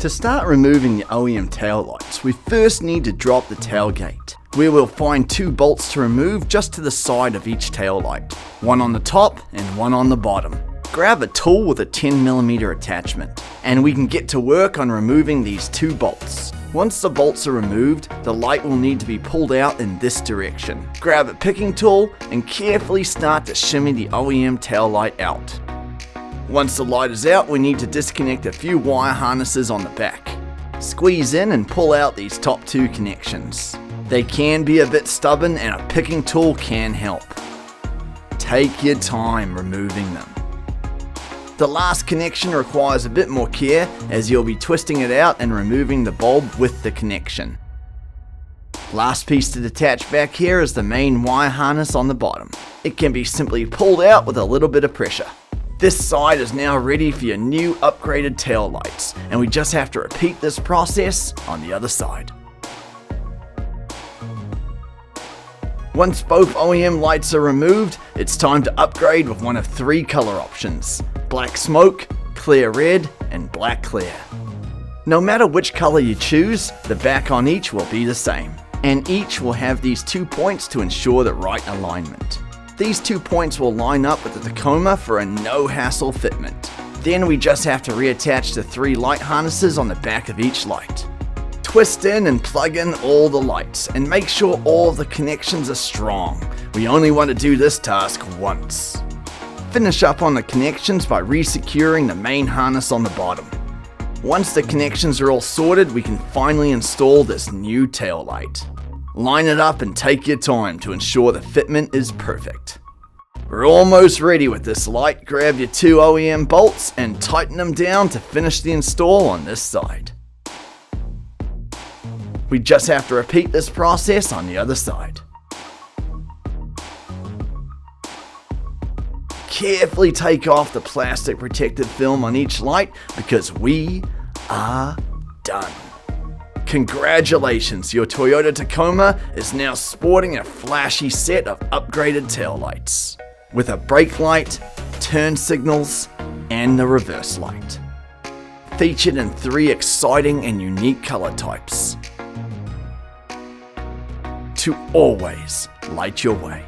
To start removing the OEM taillights, we first need to drop the tailgate, where we'll find 2 bolts to remove just to the side of each taillight, one on the top and one on the bottom. Grab a tool with a 10mm attachment, and we can get to work on removing these 2 bolts. Once the bolts are removed, the light will need to be pulled out in this direction. Grab a picking tool and carefully start to shimmy the OEM taillight out. Once the light is out, we need to disconnect a few wire harnesses on the back. Squeeze in and pull out these top 2 connections. They can be a bit stubborn and a picking tool can help. Take your time removing them. The last connection requires a bit more care, as you'll be twisting it out and removing the bulb with the connection. Last piece to detach back here is the main wire harness on the bottom. It can be simply pulled out with a little bit of pressure. This side is now ready for your new upgraded tail lights, and we just have to repeat this process on the other side. Once both OEM lights are removed, it's time to upgrade with one of 3 color options: black smoke, clear red, and black clear. No matter which color you choose, the back on each will be the same, and each will have these 2 points to ensure the right alignment. These 2 points will line up with the Tacoma for a no-hassle fitment. Then we just have to reattach the 3 light harnesses on the back of each light. Twist in and plug in all the lights, and make sure all of the connections are strong. We only want to do this task once. Finish up on the connections by re-securing the main harness on the bottom. Once the connections are all sorted, we can finally install this new tail light. Line it up and take your time to ensure the fitment is perfect. We're almost ready with this light. Grab your 2 OEM bolts and tighten them down to finish the install on this side. We just have to repeat this process on the other side. Carefully take off the plastic protective film on each light, because we are done. Congratulations, your Toyota Tacoma is now sporting a flashy set of upgraded taillights, with a brake light, turn signals, and the reverse light. Featured in 3 exciting and unique color types, to always light your way.